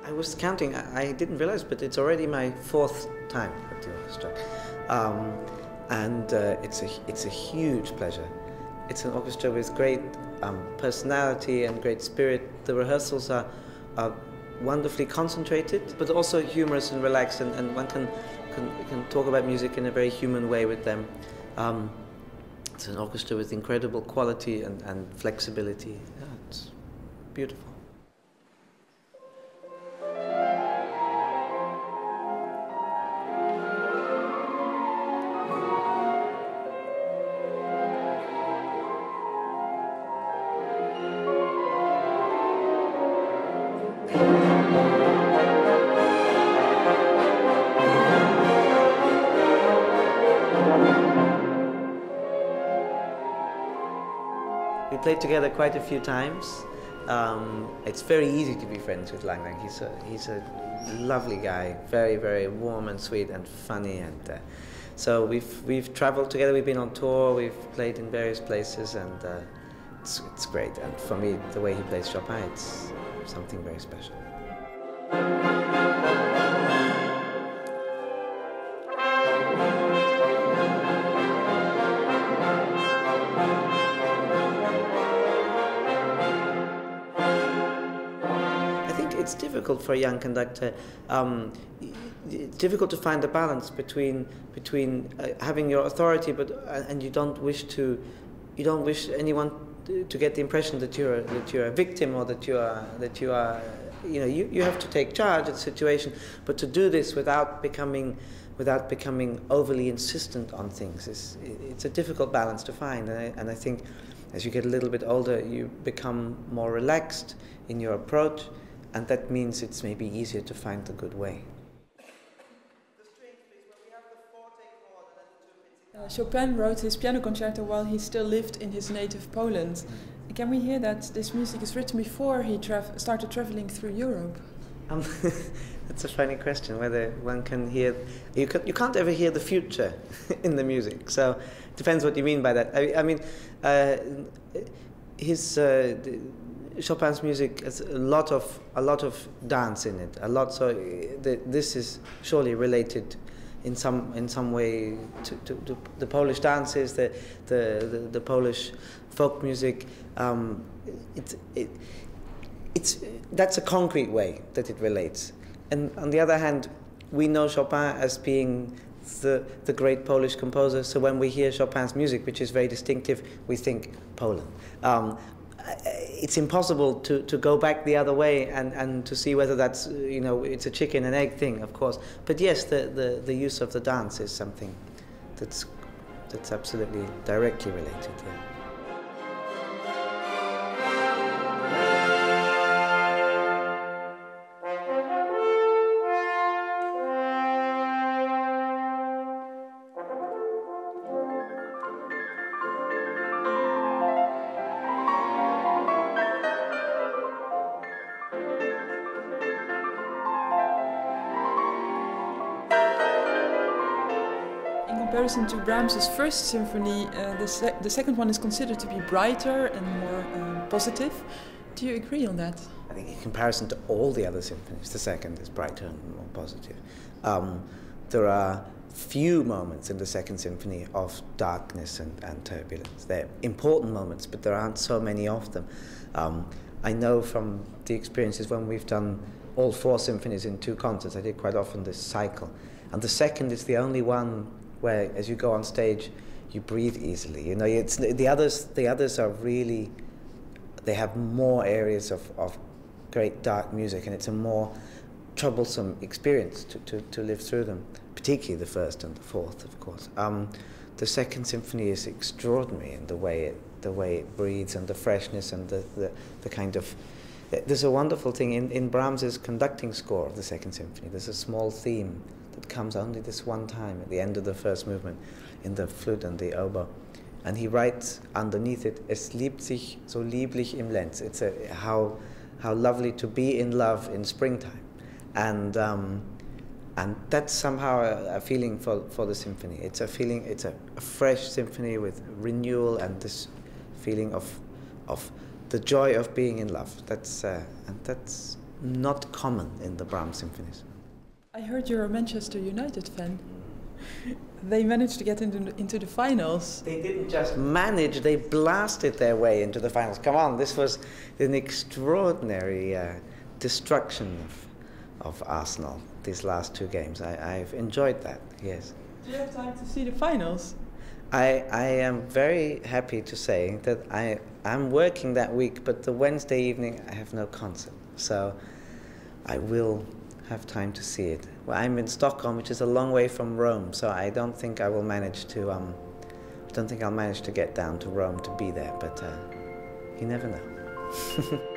I was counting, I didn't realize, but it's already my 4th time at the orchestra. It's a huge pleasure. It's an orchestra with great personality and great spirit. The rehearsals are wonderfully concentrated, but also humorous and relaxed, and one can talk about music in a very human way with them. It's an orchestra with incredible quality and flexibility. Yeah, it's beautiful. We played together quite a few times. It's very easy to be friends with Lang Lang. He's a lovely guy, very, very warm and sweet and funny. And so we've traveled together. We've been on tour. We've played in various places, and it's great. And for me, the way he plays Chopin, it's something very special. It's difficult for a young conductor. It's difficult to find the balance between having your authority, and you don't wish anyone to get the impression that you're a victim, or that you are you have to take charge of the situation, but to do this without becoming overly insistent on things it's a difficult balance to find. And I think as you get a little bit older, you become more relaxed in your approach. And that means it's maybe easier to find the good way. Chopin wrote his pianoconcerto while he still lived in his native Poland. Can we hear that this music is written before he started traveling through Europe? That's a funny question, whether one can hear... You can't ever hear the future in the music, so it depends what you mean by that. I mean, Chopin's music has a lot of dance in it. So this is surely related in some way to the Polish dances, the Polish folk music. That's a concrete way that it relates. And on the other hand, we know Chopin as being the great Polish composer. So when we hear Chopin's music, which is very distinctive, we think Poland. It's impossible to go back the other way and to see whether that's, it's a chicken and egg thing, of course. But yes, the use of the dance is something that's absolutely directly related, yeah. In comparison to Brahms' first symphony, the second one is considered to be brighter and more positive. Do you agree on that? I think in comparison to all the other symphonies, the second is brighter and more positive. There are few moments in the second symphony of darkness and turbulence. They're important moments, but there aren't so many of them. I know from the experiences when we've done all 4 symphonies in 2 concerts, I did quite often this cycle. And the second is the only one where, as you go on stage, you breathe easily. It's the others are really, they have more areas of great dark music, and it's a more troublesome experience to live through them, particularly the first and the fourth, of course. The second symphony is extraordinary in the way it breathes, and the freshness, and the kind of... There's a wonderful thing in Brahms's conducting score of the second symphony. There's a small theme that comes only this one time at the end of the first movement in the flute and the oboe. And he writes underneath it, "Es liebt sich so lieblich im Lenz." It's how lovely to be in love in springtime. And that's somehow a feeling for the symphony. It's a feeling, it's a fresh symphony with renewal and this feeling of the joy of being in love. That's not common in the Brahms symphonies. I heard you're a Manchester United fan. They managed to get into the finals. They didn't just manage, they blasted their way into the finals. Come on, this was an extraordinary destruction of Arsenal, these last two games. I've enjoyed that, yes. Do you have time to see the finals? I am very happy to say that I'm working that week, but the Wednesday evening I have no concert. So I will have time to see it. Well, I'm in Stockholm, which is a long way from Rome, so I don't think I will manage to. I don't think I'll manage to get down to Rome to be there. But you never know.